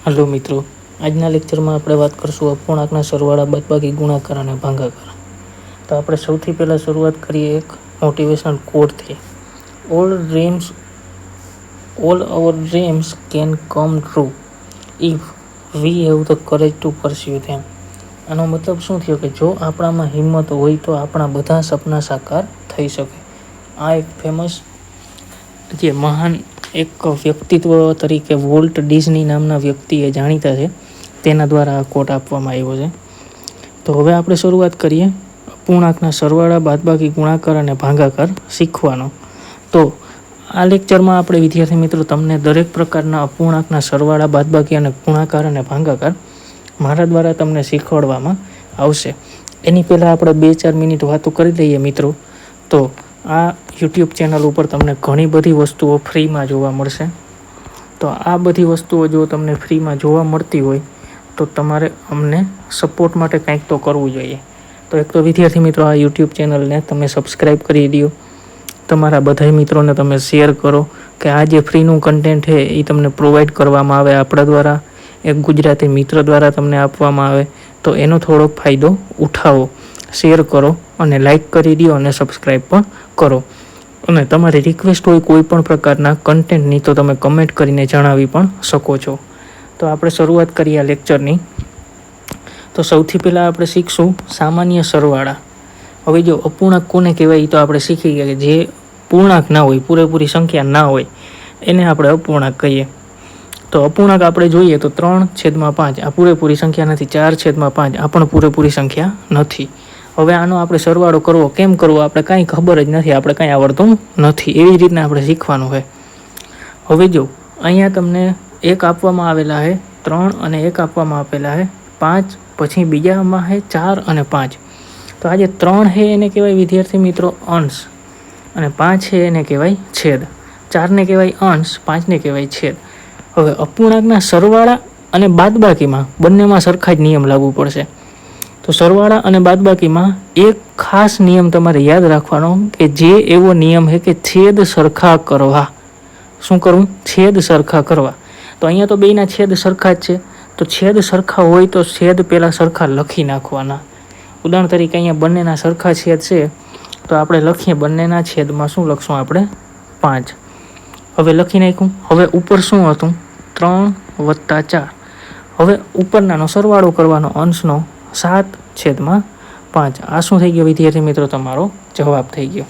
Hello मित्रों, આજના લેક્ચરમાં આપણે વાત કરશું અપૂર્ણાંકના સરવાળા, બાદબાકી, ગુણાકાર અને ભાગાકાર। તો આપણે સૌથી પહેલા શરૂઆત કરીએ એક motivational કોટથી। all our dreams can come true if we have the courage to pursue them। આનો મતલબ શું થયો કે જો આપણામાં હિંમત હોય તો આપણા બધા સપના સાકાર થઈ શકે। આ એક ફેમસ જે મહાન એક વ્યક્તિત્વ તરીકે વોલ્ટ ડિઝની નામના વ્યક્તિએ જાણીતા છે, તેના દ્વારા આ કોટ આપવામાં આવ્યો છે। તો હવે આપણે શરૂઆત કરીએ અપૂર્ણાંકના સરવાળા, બાદબાકી, ગુણાકાર અને ભાગાકાર શીખવાનો। તો આ લેક્ચરમાં આપણે વિદ્યાર્થી મિત્રો તમને દરેક પ્રકારના અપૂર્ણાંકના સરવાળા, બાદબાકી અને ગુણાકાર અને ભાગાકાર મારા દ્વારા તમને શીખવાડવામાં આવશે। એની પહેલાં આપણે 2-4 મિનિટ વાતો કરી લઈએ મિત્રો। તો આ યુટ્યુબ ચેનલ ઉપર તમને ઘણી બધી વસ્તુઓ ફ્રીમાં જોવા મળશે। તો આ બધી વસ્તુઓ જો તમને ફ્રીમાં જોવા મળતી હોય તો તમારે અમને સપોર્ટ માટે કંઈક તો કરવું જોઈએ। તો એક તો વિદ્યાર્થી મિત્રો આ યુટ્યુબ ચેનલને તમે સબસ્ક્રાઈબ કરી દો, તમારા બધા મિત્રોને તમે શેર કરો કે આ જે ફ્રીનું કન્ટેન્ટ છે એ તમને પ્રોવાઈડ કરવામાં આવે આપણા દ્વારા, એક ગુજરાતી મિત્ર દ્વારા તમને આપવામાં આવે। તો એનો થોડોક ફાયદો ઉઠાવો, શેર કરો અને લાઈક કરી દો અને સબસ્ક્રાઈબ પણ કરો। અને તમારી રિક્વેસ્ટ હોય કોઈ પણ પ્રકારના કન્ટેન્ટની તો તમે કમેન્ટ કરીને જણાવી પણ શકો છો। તો આપણે શરૂઆત કરીએ આ લેક્ચરની। તો સૌથી પહેલાં આપણે શીખશું સામાન્ય સરવાળા। હવે જો અપૂર્ણાંક કોને કહેવાય એ તો આપણે શીખી ગયા કે જે પૂર્ણાંક ના હોય, પૂરેપૂરી સંખ્યા ના હોય એને આપણે અપૂર્ણાંક કહીએ। તો અપૂર્ણાંક આપણે જોઈએ તો 3/5 આ પૂરેપૂરી સંખ્યા નથી, 4/5 આ પણ પૂરેપૂરી સંખ્યા નથી। હવે આનો આપણે સરવાળો કરવો કેમ કરવો આપણે કાંઈ ખબર જ નથી, આપણે કાંઈ આવડતું નથી, એવી રીતના આપણે શીખવાનું છે। હવે જો અહીંયા તમને એક આપવામાં આવેલા છે 3 અને એક આપવામાં આપેલા છે 5, પછી બીજામાં છે 4 અને 5। તો આ જે 3 છે એને કહેવાય વિદ્યાર્થી મિત્રો અંશ, અને 5 છે એને કહેવાય છેદ। 4ને કહેવાય અંશ, 5ને કહેવાય છેદ। હવે અપૂર્ણાંકના સરવાળા અને બાદબાકીમાં બંનેમાં સરખા જ નિયમ લાગુ પડશે। તો સરવાળા અને બાદબાકીમાં એક ખાસ નિયમ તમારે યાદ રાખવાનો કે જે એવો નિયમ છે કે છેદ સરખા કરવા। શું કરવું? છેદ સરખા કરવા। તો અહીંયા તો બેયના છેદ સરખા જ છે, તો છેદ સરખા હોય તો છેદ પહેલાં સરખા લખી નાખવાના। ઉદાહરણ તરીકે અહીંયા બંનેના સરખા છેદ છે તો આપણે લખીએ બંનેના છેદમાં શું લખશું આપણે 5। હવે લખી નાખ્યું। હવે ઉપર શું હતું? 3 + 4। હવે ઉપરનાનો સરવાળો કરવાનો અંશનો 7/5। આ શું થઈ ગયો વિદ્યાર્થી મિત્રો? તમારો જવાબ થઈ ગયો।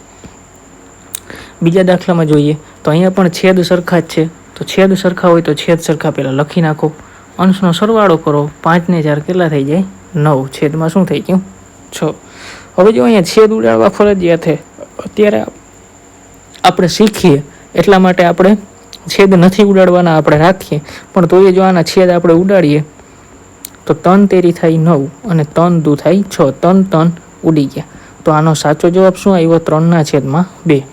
બીજા દાખલામાં જોઈએ તો અહીંયા પણ છેદ સરખા જ છે, તો છેદ સરખા હોય તો છેદ સરખા પહેલાં લખી નાખો, અંશનો સરવાળો કરો, 5 ને 4 કેટલા થઈ જાય? 9, છેદમાં શું થઈ ગયું? 6। હવે જો અહીંયા છેદ ઉડાડવા ફરજિયાત છે, અત્યારે આપણે શીખીએ એટલા માટે આપણે છેદ નથી ઉડાડવાના, આપણે રાખીએ, પણ તોય જો આના છેદ આપણે ઉડાડીએ તો 3 તેરી થાય 9 અને 3 દુ થાય 6, 3 ઉડી ગયા। તો આનો સાચો જવાબ શું આવ્યો? 3/2।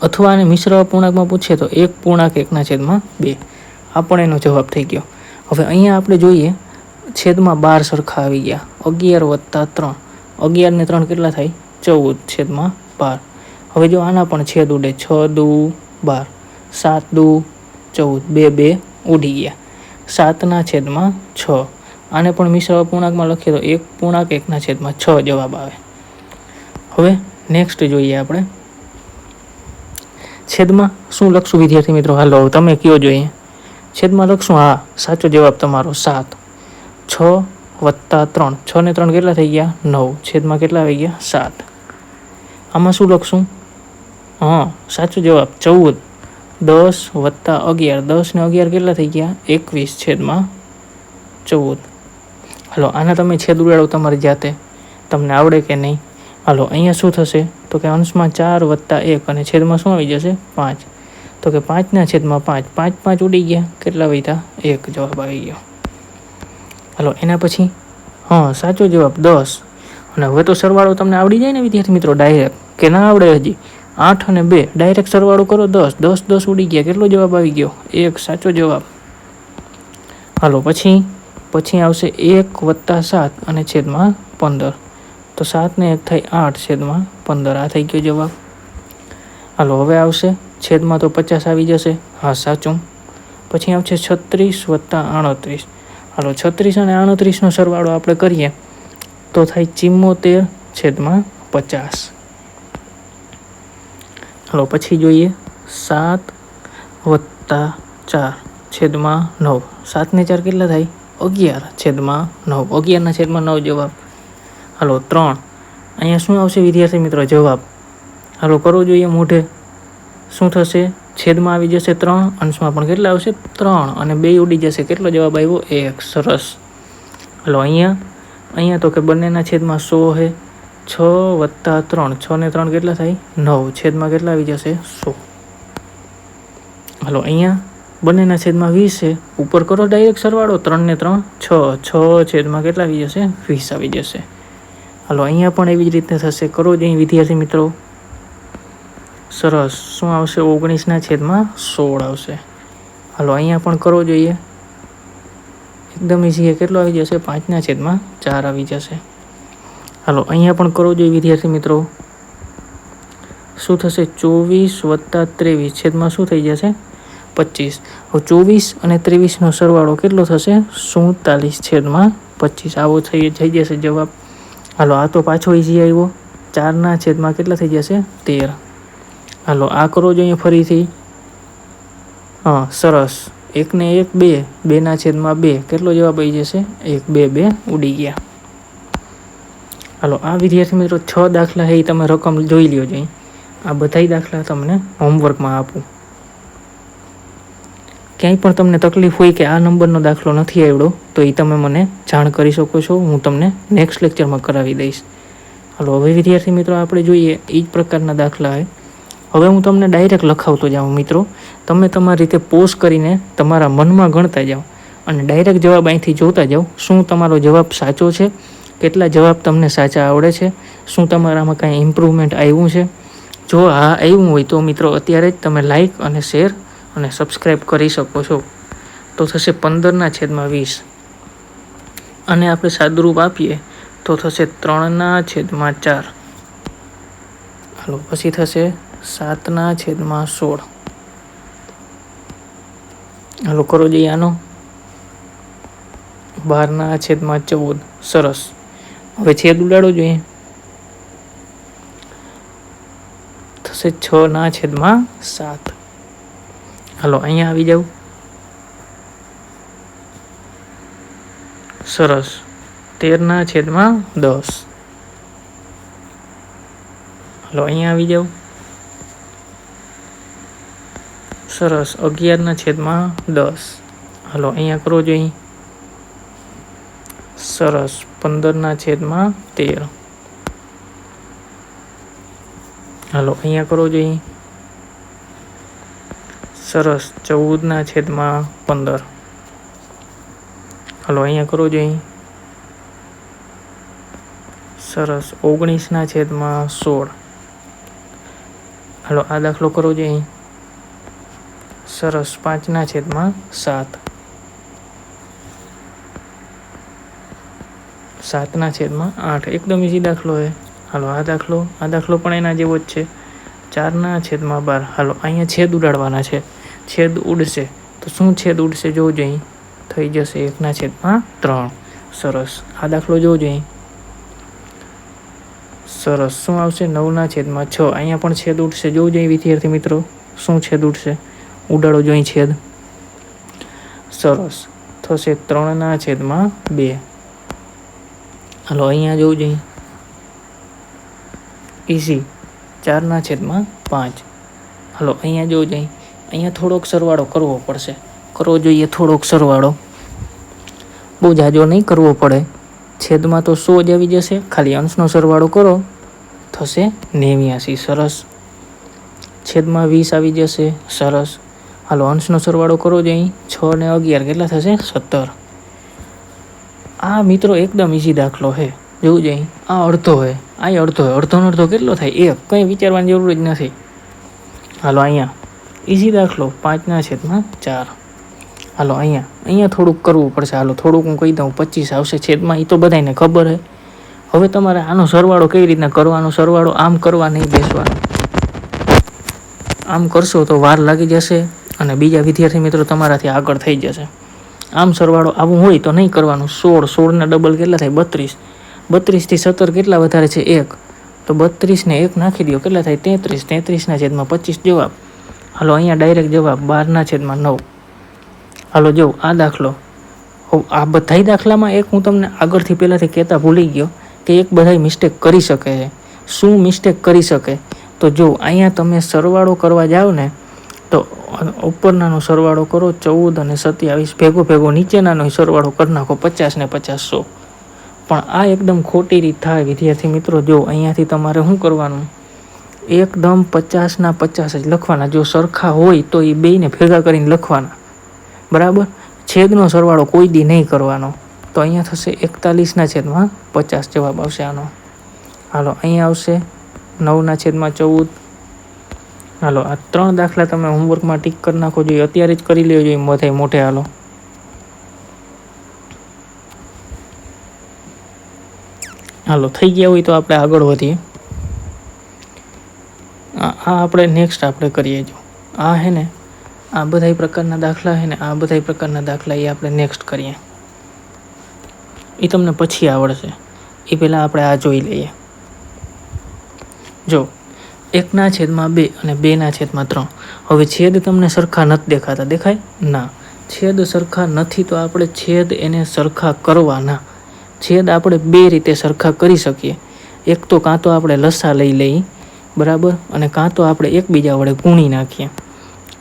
અથવા આને મિશ્ર અપૂર્ણાંકમાં પૂછે તો 1/1/2। આ પણ એનો જવાબ થઈ ગયો। હવે અહીંયા આપણે જોઈએ છેદમાં 12 સરખા આવી ગયા, 11 + 3, 11 ને 3 કેટલા થાય? 14/12। હવે જો આના પણ છેદ ઉડે, 6 દુ 12, 7 દુ 14, 2 ઉડી ગયા, 7/6। આને પણ મિશ્ર અપૂર્ણાંકમાં લખીએ તો 1/1/6 જવાબ આવે। હવે નેક્સ્ટ જોઈએ આપણે છેદમાં શું લખશું વિદ્યાર્થી મિત્રો? હાલો તમે કયો જોઈએ। છેદમાં લખશું, હા સાચો જવાબ તમારો 7। 6 + 3, 6 ને 3 કેટલા થઈ ગયા? 9, છેદમાં કેટલા આવી ગયા? 7। આમાં શું લખશું? હા સાચો જવાબ 14। 10 + 11, 10 ને 11 કેટલા થઈ ગયા? 21/14। હાલો આના તમે છેદ ઉડાડો તમારી જાતે, તમને આવડે કે નહીં? હાલો અહીંયા શું થશે? તો કે અંશમાં 4 + 1 અને છેદમાં શું આવી જશે? 5। તો કે 5/5, 5 ઉડી ગયા, કેટલા વધ્યા? 1, જવાબ આવી ગયો। હાલો એના પછી હા સાચો જવાબ 10। અને હવે તો સરવાળો તમને આવડી જાય ને વિદ્યાર્થી મિત્રો ડાયરેક્ટ, કે ના આવડે હજી? 8 અને 2 ડાયરેક્ટ સરવાળો કરો 10, 10 ઉડી ગયા, કેટલો જવાબ આવી ગયો? 1, સાચો જવાબ। હાલો પછી આવશે 1 + 7 અને છેદમાં 15। તો 7 ને 1 થાય 8/15, આ થઈ ગયો જવાબ। હાલો હવે આવશે છેદમાં તો 50 આવી જશે, હા સાચું। પછી આવશે 36 + 38. હાલો 36 અને 38નો સરવાળો આપણે કરીએ તો થાય 74/50. હાલો પછી જોઈએ 7 + 4/9. 7 ને 4 કેટલા થાય? 11/9. 11/9 જવાબ. હાલો 3. અહીંયા શું આવશે વિદ્યાર્થી મિત્રો જવાબ? હાલો કરવો જોઈએ મોઢે. શું થશે? છેદમાં આવી જશે 3, અંશમાં પણ કેટલા આવશે? 3 અને 2 ઉડી જશે. કેટલો જવાબ આવ્યો? 1. સરસ. હાલો અહીંયા તો કે બંનેના છેદમાં 100 છે. 6 + 3. 6 ને 3 કેટલા થાય? 9. છેદમાં કેટલા આવી જશે? 100. હાલો અહીંયા બંનેના છેદમાં 20 છે. ઉપર કરો ડાયરેક્ટ સરવાળો. 3 ને 3 6. 6 છેદમાં કેટલા આવી જશે? 20 આવી જશે. હાલો અહીંયા પણ એવી જ રીતે થશે. કરો જ અહીં વિદ્યાર્થી મિત્રો. સરસ. શું આવશે? 19/16 આવશે. હાલો અહીંયા પણ કરવો જોઈએ. એકદમ ઇઝી. કેટલો આવી જશે? 5/4 આવી જશે. હાલો અહીંયા પણ કરવો જોઈએ વિદ્યાર્થી મિત્રો. શું થશે? 24 + 23 છેદમાં શું થઈ જશે? 25. હવે 24 અને 23નો સરવાળો કેટલો થશે? 47/25. આવો થઈ જશે જવાબ. હાલો આ તો પાછો ઇઝી આવ્યો. 4/છેદમાં કેટલા થઈ જશે? 13. હાલો આ કરો જોઈએ ફરીથી. હા સરસ. 1 ને 1 2. 2/2 કેટલો જવાબ આવી જશે? 1 2 2 ઉડી ગયા. હાલો આ વિદ્યાર્થી મિત્રો 6 દાખલા છે એ તમે રકમ જોઈ લ્યો જોઈએ. આ બધાય દાખલા તમને હોમવર્કમાં આપું. ક્યાંય પણ તમને તકલીફ હોય કે આ નંબરનો દાખલો નથી આવડ્યો તો એ તમે મને જાણ કરી શકો છો. હું તમને નેક્સ્ટ લેક્ચરમાં કરાવી દઈશ. હાલો હવે વિદ્યાર્થી મિત્રો આપણે જોઈએ એ જ પ્રકારના દાખલા છે. હવે હું તમને ડાયરેક્ટ લખાવતો જાઉં મિત્રો. તમે તમારી રીતે પોઝ કરીને તમારા મનમાં ગણતા જાઓ અને ડાયરેક્ટ જવાબ અહીંથી જોતા જાઓ. શું તમારો જવાબ સાચો છે? કેટલા જવાબ તમને સાચા આવડે છે? શું તમારામાં કાંઈ ઇમ્પ્રુવમેન્ટ આવ્યું છે? જો હા આવ્યું હોય તો મિત્રો અત્યારે જ તમે લાઇક અને શેર અને સબસ્ક્રાઈબ કરી શકો છો. તો થશે 15/20 અને આપણે સાદુરૂપ આપીએ તો થશે 3/4. હાલો પછી થશે 7/16. હાલો કરો જોઈએ આનો. 12/14. સરસ. હવે છેદ ઉડાડો જોઈએ. થશે 6/7. હાલો અહીંયા આવી જાવ. સરસ. 13/10. હાલો અહીંયા આવી જાવ. સરસ. 11/10. હાલો અહીંયા કરો જોઈએ. સરસ. 15/13. હાલો અહીંયા કરો જોઈએ. સરસ. 14/15. હાલો અહીંયા કરો જોઈએ. સરસ. 19/16. હાલો આ દાખલો કરો જોઈએ. સરસ. 5/7. 7/8. એકદમ ઇઝી દાખલો છે. હાલો આ દાખલો પણ એના જેવો જ છે. 4/12. હાલો અહીંયા છેદ ઉડાડવાના છે. છેદ ઉડશે તો શું છેદ ઉડશે જોવું જોઈએ. થઈ જશે 1/3. સરસ. આ દાખલો જોવો જોઈએ. સરસ. શું આવશે? 9/6. અહીંયા પણ છેદ ઉડશે જોવું જોઈએ વિદ્યાર્થી મિત્રો. શું છેદ ઉડશે? ઉડાડો જોઈએ છેદ. સરસ. થશે 3/2. હાલો અહીંયા જોવું જોઈએ. ઇઝી. 4/5. હાલો અહીંયા જોવું જોઈએ. અહીંયા થોડોક સરવાળો કરવો પડશે. કરવો જોઈએ થોડોક સરવાળો. બહુ જાજો નહીં કરવો પડે. છેદમાં તો 100 જ આવી જશે. ખાલી અંશનો સરવાળો કરો થશે 89. સરસ. છેદમાં 20 આવી જશે. સરસ. હાલો અંશનો સરવાળો કરો જોઈએ. 6 ને 11 કેટલા થશે? 17. આ મિત્રો એકદમ ઇઝી દાખલો છે. જોવું જોઈએ. આ અડધો છે. આ અડધો છે. અડધોનો અડધો કેટલો થાય? 1. કંઈ વિચારવાની જરૂર જ નથી. હાલો અહીંયા ઇઝી દાખલો. 5/4. હાલો અહીંયા થોડુંક કરવું પડશે. હાલો થોડુંક હું કહી દઉં. 25 આવશે છેદમાં. એ તો બધાને ખબર છે. હવે તમારે આનો સરવાળો કેવી રીતના કરવાનો? સરવાળો આમ કરવા નહીં બેસવાનો. આમ કરશો તો વાર લાગી જશે અને બીજા વિદ્યાર્થી મિત્રો તમારાથી આગળ થઈ જશે. આમ સરવાળો આવું હોય તો નહીં કરવાનું. 16 ના ડબલ કેટલા થાય? 32. 32 થી 17 કેટલા વધારે છે? 1. તો 32 ને 1 નાખી દો, કેટલા થાય? 33. 33 ના છેદમાં 25 જવાબ. હાલો અહીંયા ડાયરેક્ટ જવાબ 12 ના છેદમાં 9. હાલો જો આ દાખલો, આ બધાય દાખલામાં એક હું તમને આગળથી પહેલાંથી કહેતા ભૂલી ગયો કે એક બધાય મિસ્ટેક કરી શકે છે. શું મિસ્ટેક કરી શકે? તો જો અહીંયા તમે સરવાળો કરવા જાઓ ને તો ઉપરનાનો સરવાળો કરો 14 અને 27 ભેગો નીચેનાનો સરવાળો કરી નાખો 50 ને 50 100. પણ આ એકદમ ખોટી રીત થાય વિદ્યાર્થી મિત્રો. જો અહીંયાથી તમારે શું કરવાનું? એકદમ 50 ના 50 જ લખવાના. જો સરખા હોય તો એ બેયને ભેગા કરીને લખવાના, બરાબર. છેદનો સરવાળો કોઈ દી નહીં કરવાનો. તો અહીંયા થશે 41 ના છેદમાં 50 જવાબ આવશે આનો. હાલો અહીંયા આવશે 9 ના છેદમાં 14. હાલો આ 3 દાખલા તમે હોમવર્કમાં ટીક કરી નાખો જોઈએ, અત્યારે જ કરી લેજો જોઈએ મોઢે મોઢે. હાલો હાલો થઈ ગયા હોય તો આપણે આગળ વધીએ. આ આપણે નેક્સ્ટ આપણે કરીએ. જો આ હે ને આ બધા પ્રકારના દાખલા હે ને આ બધા પ્રકારના દાખલા એ આપણે નેક્સ્ટ કરીએ. એ તમને પછી આવડશે. એ પહેલાં આપણે આ જોઈ લઈએ. જો 1 ના છેદમાં 2 અને 2 ના છેદમાં 3. હવે છેદ તમને સરખા નથી દેખાતા, દેખાય ના? છેદ સરખા નથી તો આપણે છેદ એને સરખા કરવાના. છેદ આપણે બે રીતે સરખા કરી શકીએ. એક તો કાં તો આપણે લસા લઈ લઈએ, બરાબર, અને કાં તો આપણે એકબીજા વડે ગુણી નાખીએ.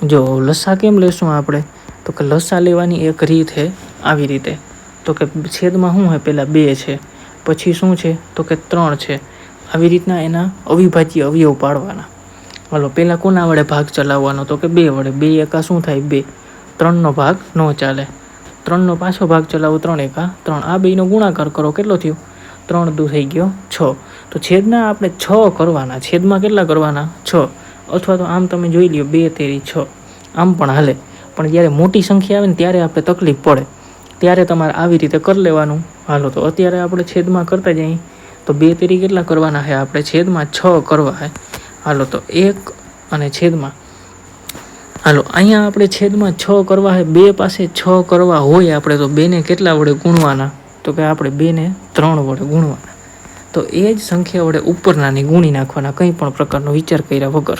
જો લસા કેમ લેશું આપણે? તો કે લસા લેવાની એક રીત છે આવી રીતે. તો કે છેદમાં શું છે? પહેલાં 2 છે, પછી શું છે? તો કે 3 છે. આવી રીતના એના અવિભાજ્ય અવયવ પાડવાના. હાલો પહેલાં કોના વડે ભાગ ચલાવવાનો? તો કે 2 વડે. 2 એકા શું થાય? 2. 3નો ભાગ ન ચાલે. 3નો પાછો ભાગ ચલાવો 3 એકા 3. આ બેયનો ગુણાકાર કરો, કેટલો થયો? 3 દુ થઈ ગયો 6. તો છેદના આપણે 6 કરવાના. છેદમાં કેટલા કરવાના? 6. અથવા તો આમ તમે જોઈ લ્યો 2 તેરી 6, આમ પણ હાલે. પણ જ્યારે મોટી સંખ્યા આવે ને ત્યારે આપણે તકલીફ પડે, ત્યારે તમારે આવી રીતે કરી લેવાનું. હાલો તો અત્યારે આપણે છેદમાં કરતા જઈએ. તો 2 તેરી કેટલા કરવાના છે? આપણે છેદમાં 6 કરવા છે. હાલો તો 1 અને છેદમાં, હાલો અહીંયા આપણે છેદમાં 6 કરવા છે. 2 પાસે 6 કરવા હોય આપણે તો 2ને કેટલા વડે ગુણવાના? તો કે આપણે 2ને 3 વડે ગુણવાના. તો એ જ સંખ્યા વડે ઉપરનાની ગુણી નાખવાના, કંઈ પણ પ્રકારનો વિચાર કર્યા વગર.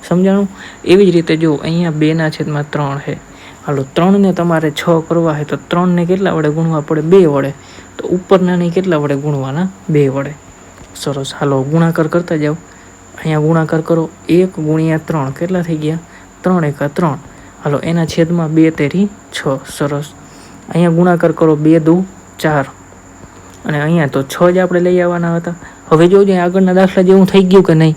સમજાણું? એવી જ રીતે જો અહીંયા 2 ના છેદમાં 3 છે. હાલો 3ને તમારે 6 કરવા છે તો 3ને કેટલા વડે ગુણવા પડે? 2 વડે. તો ઉપરનાની કેટલા વડે ગુણવાના? 2 વડે. સરસ. હાલો ગુણાકાર કરતા જાઓ. અહીંયા ગુણાકાર કરો. 1 ગુણ્યા 3 કેટલા થઈ ગયા? 3 એકા 3. હાલો એના છેદમાં 2 તેરી 6. સરસ. અહીંયા ગુણાકાર કરો. 2 દુ 4. અને અહીંયા તો 6 જ આપણે લઈ આવવાના હતા. હવે જોજો આગળના દાખલા જેવું થઈ ગયું કે નહીં?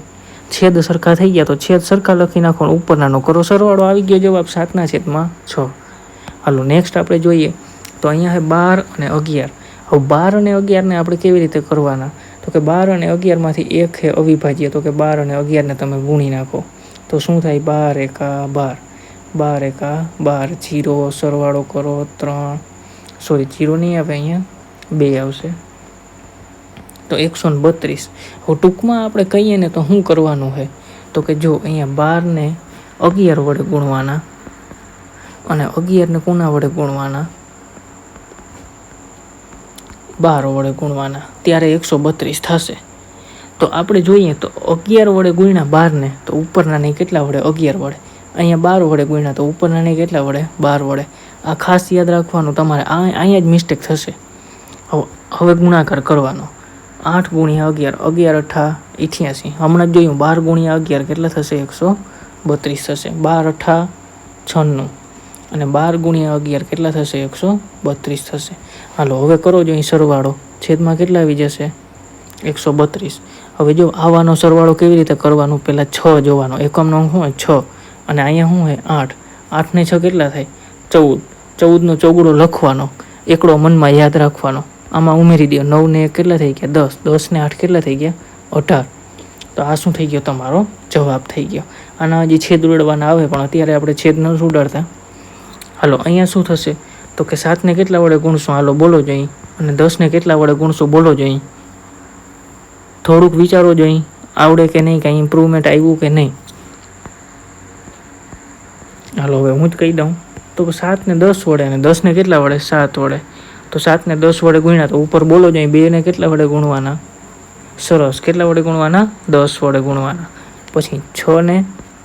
છેદ સરખા થઈ ગયા તો છેદ સરખા લખી નાખો, ઉપરનાનો કરો સરવાળો. આવી ગયો જવાબ 7 ના છેદમાં 6. હાલો નેક્સ્ટ આપણે જોઈએ. તો અહીંયા છે 12 અને 11. હવે 12 અને 11ને આપણે કેવી રીતે કરવાના? તો કે 12 અને 11માંથી એક છે અવિભાજ્ય. તો કે 12 અને 11ને તમે ગુણી નાખો તો શું થાય? 12 એકા 12. 12 એકા 12. 0 સરવાળો કરો 3, સોરી 0 નહીં આવે, અહીંયા 2 આવશે. તો 132. હવે ટૂંકમાં આપણે કહીએ ને તો શું કરવાનું છે? તો કે જો અહીંયા 12ને 11 વડે ગુણવાના અને 11ને કોના વડે ગુણવાના? 12 વડે ગુણવાના, ત્યારે 132 થશે. તો આપણે જોઈએ તો 11 વડે ગુણ્યા 12ને તો ઉપરનાને કેટલા વડે? 11 વડે. અહીંયા 12 વડે ગુણ્યા તો ઉપરનાને કેટલા વડે? 12 વડે. આ ખાસ યાદ રાખવાનું તમારે. અહીંયા જ મિસ્ટેક થશે. હવે ગુણાકાર કરવાનો. 8 ગુણ્યા 11, 11 8 88. હમણાં જ જોયું 12 ગુણ્યા 11 કેટલા થશે? 132 થશે. 12 8 96 અને 12 ગુણ્યા 11 કેટલા થશે? 132 થશે. હાલો હવે કરો જો અહીં સરવાળો. છેદમાં કેટલા આવી જશે? 132. હવે જો આવાનો સરવાળો કેવી રીતે કરવાનો? પહેલાં 6 જોવાનો. એકમનો શું હોય? 6. અને અહીંયા શું હોય? 8. 8 ને 6 કેટલા થાય? 14. 14નો ચોગડો લખવાનો, એકડો મનમાં યાદ રાખવાનો. આમાં ઉમેરી દો. 9 ને 1 કેટલા થઈ ગયા? 10. 10 ને 8 કેટલા થઈ ગયા? 18. તો આ શું થઈ ગયો? તમારો જવાબ થઈ ગયો. આના હજી છેદ ઉડાડવાના આવે પણ અત્યારે આપણે છેદ ન ઉડાડતા. હાલો અહીંયા શું થશે? તો કે 7ને કેટલા વડે ગુણશું? હાલો બોલો જોઈએ. અને 10ને કેટલા વડે ગુણશું? બોલો જોઈએ. થોડુંક વિચારો જોઈએ, આવડે કે નહીં, કાંઈ ઇમ્પ્રુવમેન્ટ આવ્યું કે નહીં. હાલો હાલો હવે હું જ કહી દઉં. તો 7 ને 10 વડે અને 10 ને કેટલા વડે? 7 વડે. તો 7 ને 10 વડે ગુણ્યા તો ઉપર બોલો જાય 2 ને કેટલા વડે ગુણવાના? સરસ. કેટલા વડે ગુણવાના? 10 વડે ગુણવાના. પછી 6 ને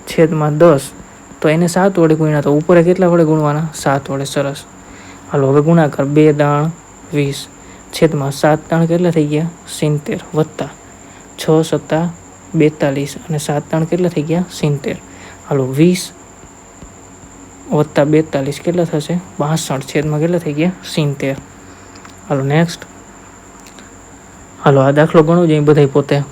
છેદમાં 10 તો એને 7 વડે ગુણ્યા તો ઉપર કેટલા વડે ગુણવાના? 7 વડે. સરસ. હાલો હવે ગુણાકાર 2 દાણ 20 છેદમાં 7 દાણ કેટલા થઈ ગયા? 70 વત્તા 6 સત્તા 42 અને 7 દાણ કેટલા થઈ ગયા? 70. હાલો 20 વત્તા 42 કેટલા થશે? 62 છેદમાં કેટલા થઈ ગયા? 70. હાલો નેક્સ્ટ. હાલો આ દાખલો ગણો જોઈએ બધાય પોતે.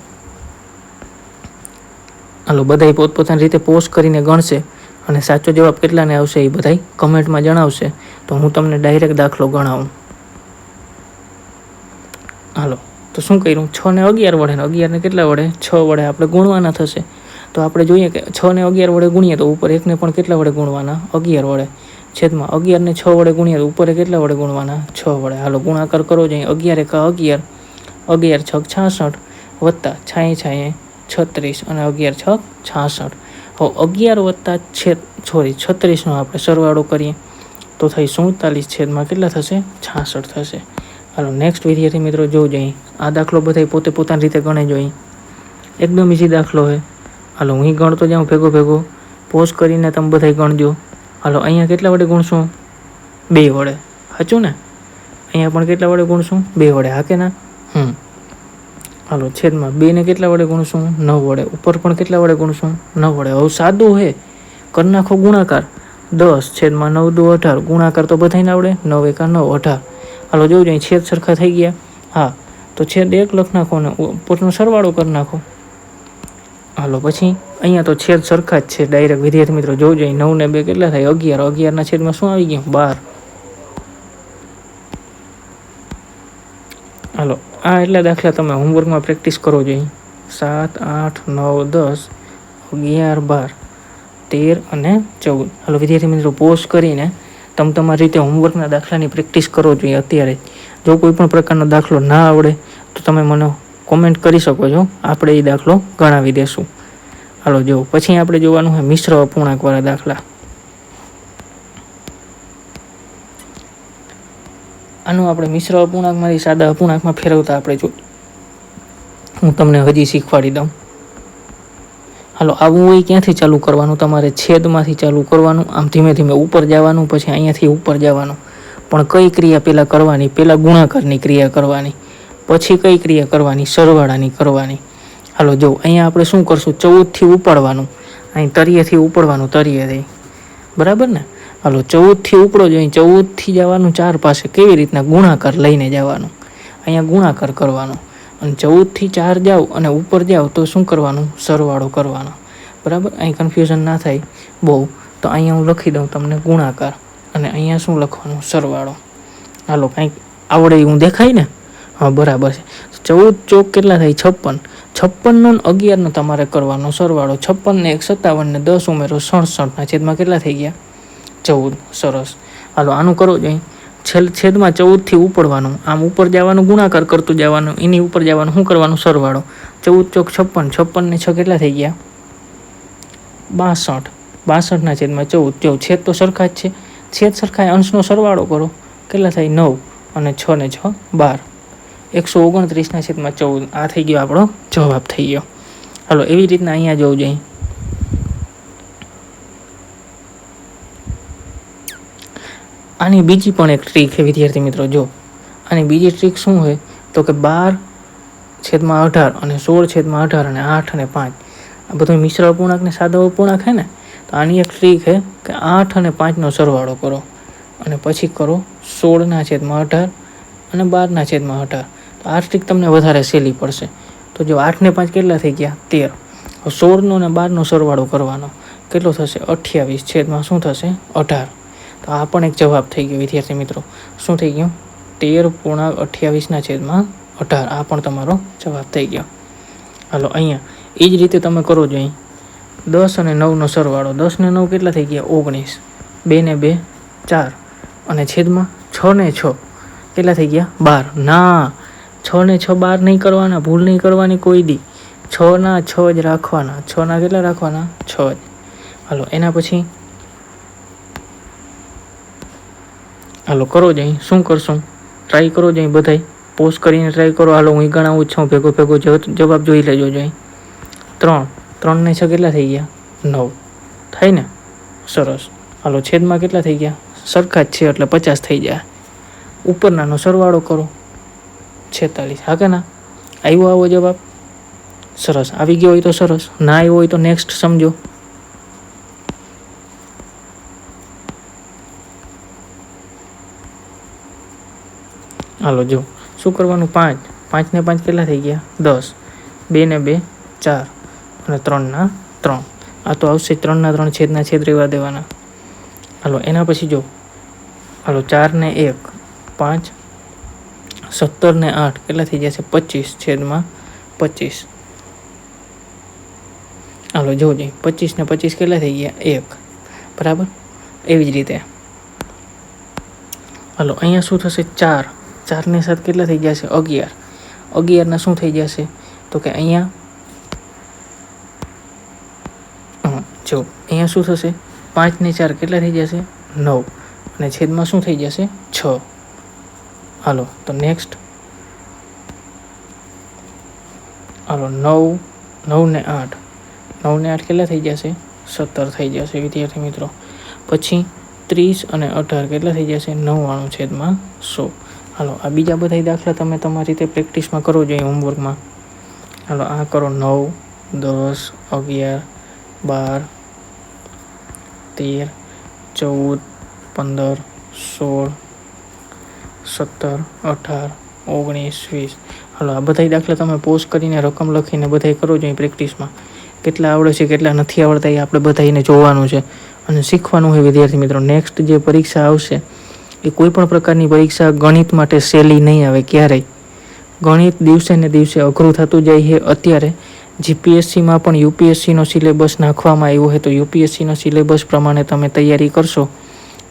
હાલો બધાય પોતપોતાની રીતે પોસ્ટ કરીને ગણશે અને સાચો જવાબ કેટલાને આવશે એ બધાય કમેન્ટમાં જણાવશે. તો હું તમને ડાયરેક્ટ દાખલો ગણાવું. હાલો તો શું કર્યું? 6 ને 11 વડે ને 11 ને કેટલા વડે? 6 વડે આપણે ગુણવાના થશે. તો આપણે જોઈએ કે 6 ને 11 વડે ગુણીએ તો ઉપર એકને પણ કેટલા વડે ગુણવાના? 11 વડે. છેદમાં 11 ને 6 વડે ગુણીએ તો ઉપર કેટલા વડે ગુણવાના? 6 વડે. હાલો ગુણાકાર કરો જોઈએ. 11 એકા 11 11 છક 66 વત્તા 6 36 અને 11 છક 66. હવે 11 વત્તા 36નો આપણે સરવાળો કરીએ તો થઈ 47 છેદમાં કેટલા થશે? 66 થશે. હાલો નેક્સ્ટ વિદ્યાર્થી મિત્રો જોજો અહીં આ દાખલો બધા પોતે પોતાની રીતે ગણે જોઈ. એકદમ ઇઝી દાખલો છે. હાલો હું ગણતો જાઉં ભેગો પોઝ કરીને તમે બધા ગણજો. હાલો અહીંયા કેટલા વડે ગુણશું? 2 વડે. સાચું ને? અહીંયા પણ કેટલા વડે ગુણશું? 2 વડે. હા કે ના? હાલો છેદમાં 2 ને કેટલા વડે ગુણશું? 9 વડે. ઉપર પણ કેટલા વડે ગુણશું? 9 વડે. હવે સાદું હે કરી નાખો ગુણાકાર. 10 છેદમાં 9 દુ 18. ગુણાકાર તો બધાને આવડે. 9 એકા 9 18. હાલો જોજો અહીં છેદ સરખા થઈ ગયા. હા તો છેદ 1 લખ નાખો ને ઉપરનો સરવાળો કરી નાખો. હાલો પછી અહીંયા તો છેદ સરખા જ છે ડાયરેક્ટ વિદ્યાર્થી મિત્રો જોજો અહીં 9 ને 2 કેટલા થાય? 11. 11ના છેદમાં શું આવી ગયું? 12. હાલો આ એટલા દાખલા તમે હોમવર્કમાં પ્રેક્ટિસ કરો જોઈએ. 7 8 9 10 11 12 13 અને 14. હાલો વિદ્યાર્થી મિત્રો પોઝ કરીને તમે તમારી રીતે હોમવર્કના દાખલાની પ્રેક્ટિસ કરો જોઈએ અત્યારે. જો કોઈ પણ પ્રકારનો દાખલો ના આવડે તો તમે મને કોમેન્ટ કરી શકો છો. આપણે એ દાખલો ગણાવી દેશું. હાલો જો પછી આપણે જોવાનું છે મિશ્ર અપૂર્ણાંકવાળા દાખલા. આનું આપણે મિશ્ર અપૂર્ણાંકમાંથી સાદા અપૂર્ણાંકમાં ફેરવતા આપણે જો હું તમને હજી શીખવાડી દઉં. હાલો આવું હોય ક્યાંથી ચાલુ કરવાનું? તમારે છેદમાંથી ચાલુ કરવાનું. આમ ધીમે ધીમે ઉપર જવાનું. પછી અહીંયાથી ઉપર જવાનું. પણ કઈ ક્રિયા પહેલાં કરવાની? પહેલાં ગુણાકારની ક્રિયા કરવાની. પછી કઈ ક્રિયા કરવાની? સરવાળાની કરવાની. હાલો જો અહીંયા આપણે શું કરશું? 14થી ઉપાડવાનું. અહીં તળિયેથી ઉપાડવાનું. તળિયેથી બરાબર ને? હાલો 14થી ઉપડો જોઈએ. 14થી જવાનું 4 પાસે. કેવી રીતના? ગુણાકાર લઈને જવાનું. અહીંયા ગુણાકાર કરવાનો અને 14થી 4 જાઓ અને ઉપર જાઓ તો શું કરવાનું? સરવાળો કરવાનો. બરાબર? અહીં કન્ફ્યુઝન ના થાય બહુ તો અહીંયા હું લખી દઉં તમને ગુણાકાર અને અહીંયા શું લખવાનું? સરવાળો. હાલો કંઈક આવડે એવું દેખાય ને? હા બરાબર છે. 14 ચોક કેટલા થાય? 56. 56નો 11નો તમારે કરવાનો સરવાળો. 56 ને 1 57 ને 10 ઉમેરો 67ના છેદમાં કેટલા થઈ ગયા? 14. સરસ. હાલો આનું કરો જોઈએ. છેદમાં 14થી ઉપડવાનું. આમ ઉપર જવાનું ગુણાકાર કરતું જવાનું. એની ઉપર જવાનું શું કરવાનું? સરવાળો. 14 ચોક 56. 56 ને 6 કેટલા થઈ ગયા? 62. 62ના છેદમાં 14. જો છેદ તો સરખા જ છે. છેદ સરખા અંશનો સરવાળો કરો. કેટલા થાય? 9 અને 6 ને 6 12. 129ના છેદમાં 14. આ થઈ ગયો આપણો જવાબ થઈ ગયો. હાલો એવી રીતના અહીંયા જોવું જોઈએ. આની બીજી પણ એક ટ્રીક છે વિદ્યાર્થી મિત્રો. જો આની બીજી ટ્રીક શું હોય તો કે 12 છેદમાં 18 અને 16 છેદમાં 18 અને 8 અને 5 આ બધું મિશ્ર અપૂર્ણાંક ને સાદા અપૂર્ણાંક છે ને. તો આની એક ટ્રીક છે કે 8 અને 5નો સરવાળો કરો અને પછી કરો 16ના છેદમાં 18 અને 12ના છેદમાં 18. તો આ ટ્રીક તમને વધારે સહેલી પડશે. તો જો 8 ને 5 કેટલા થઈ ગયા? 13. 16નો અને 12નો સરવાળો કરવાનો. કેટલો થશે? 28 છેદમાં શું થશે? 18. તો આ પણ એક જવાબ થઈ ગયો વિદ્યાર્થી મિત્રો. શું થઈ ગયું? 13.28ના છેદમાં 18. આ પણ તમારો જવાબ થઈ ગયો. હાલો અહીંયા એ જ રીતે તમે કરો જોઈએ. 10 અને 9નો સરવાળો. 10 ને 9 કેટલા થઈ ગયા? 19. 2 ને 2 4 અને છેદમાં 6 ને 6 કેટલા થઈ ગયા? 12. ના 6 ને 6 12 નહીં કરવાના. ભૂલ નહીં કરવાની કોઈ દી. 6ના 6 જ રાખવાના. 6ના કેટલા રાખવાના? 6 જ. હાલો એના પછી હાલો કરો જઈ, શું કરશું? ટ્રાય કરો જઈ બધાય, પોઝ કરીને ટ્રાય કરો. હાલો હું ગણાવું છું, ભેગો ભેગો જવાબ જોઈ લેજો જઈ. 3 3 ને 6 કેટલા થઈ ગયા? 9 થાય ને? સરસ. હાલો છેદમાં કેટલા થઈ ગયા? સરખા જ છે એટલે 50 થઈ જાય. ઉપરનાનો સરવાળો કરો, 46. હા કે ના? આવ્યો આવો જવાબ? સરસ. આવી ગયો હોય તો સરસ, ના આવ્યો હોય તો નેક્સ્ટ સમજો. હાલો જો શું કરવાનું? 5 5 ને 5 કેટલા થઈ ગયા? 10. 2 ને 2 4 અને 3 ના 3. આ તો આવશે 3 ના 3 છેદના છેદ રહેવા દેવાના. હાલો એના પછી જો, હાલો 4 ને 1 5, 17 ને 8 કેટલા થઈ જશે? 25 છેદમાં 25. હાલો જો 25 ને 25 કેટલા થઈ ગયા? 1. બરાબર. એવી જ રીતે હાલો અહીંયા શું થશે? 4 4 ને 7 કેટલા થઈ જશે? 11. 11 ના શું થઈ જશે? તો કે અહીંયા જો અહીંયા શું થશે? 5 ને 4 કેટલા થઈ જશે? 9 અને છેદમાં શું થઈ જશે? 6. હાલો તો નેક્સ્ટ. હાલો 9 9 ને 8 9 ને 8 કેટલા થઈ જશે? 17 થઈ જશે વિદ્યાર્થી મિત્રો. પછી 30 અને 18 કેટલા થઈ જશે? 99 છેદમાં 100. હાલો આ બીજા બધા દાખલા તમે તમારી રીતે પ્રેક્ટિસમાં કરો જોઈએ હોમવર્કમાં. હાલો આ કરો 9 10 11 12 13 14 15 16 17 18 19 20. હાલો આ બધા દાખલા તમે પોઝ કરીને રકમ લખીને બધા કરો જોઈએ પ્રેક્ટિસમાં. કેટલા આવડે છે કેટલા નથી આવડતા એ આપણે બધાને જોવાનું છે અને શીખવાનું હોય વિદ્યાર્થી મિત્રો. નેક્સ્ટ જે પરીક્ષા આવશે એ કોઈ પણ પ્રકારની પરીક્ષા ગણિત માટે સહેલી નહીં આવે ક્યારેય. ગણિત દિવસે ને દિવસે અઘરું થતું જાય છે. અત્યારે જીપીએસસીમાં પણ યુપીએસસીનો સિલેબસ નાખવામાં આવ્યો છે, તો યુપીએસસીનો સિલેબસ પ્રમાણે તમે તૈયારી કરશો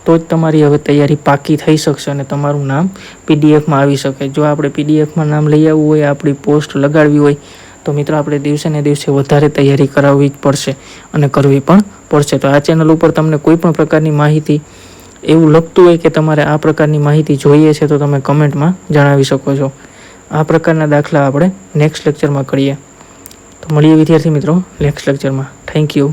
તો જ તમારી હવે તૈયારી પાકી થઈ શકશે અને તમારું નામ પીડીએફમાં આવી શકે. જો આપણે પીડીએફમાં નામ લઈ આવવું હોય, આપણી પોસ્ટ લગાડવી હોય તો મિત્રો આપણે દિવસે ને દિવસે વધારે તૈયારી કરાવવી જ પડશે અને કરવી પણ પડશે. તો આ ચેનલ ઉપર તમને કોઈ પણ પ્રકારની માહિતી એવું લગતું હોય કે તમારે આ પ્રકારની માહિતી જોઈએ છે તો તમે કમેન્ટમાં જણાવી શકો છો. આ પ્રકારના દાખલા આપણે નેક્સ્ટ લેક્ચરમાં કરીએ. તો મળીએ વિદ્યાર્થી મિત્રો નેક્સ્ટ લેક્ચરમાં. Thank you.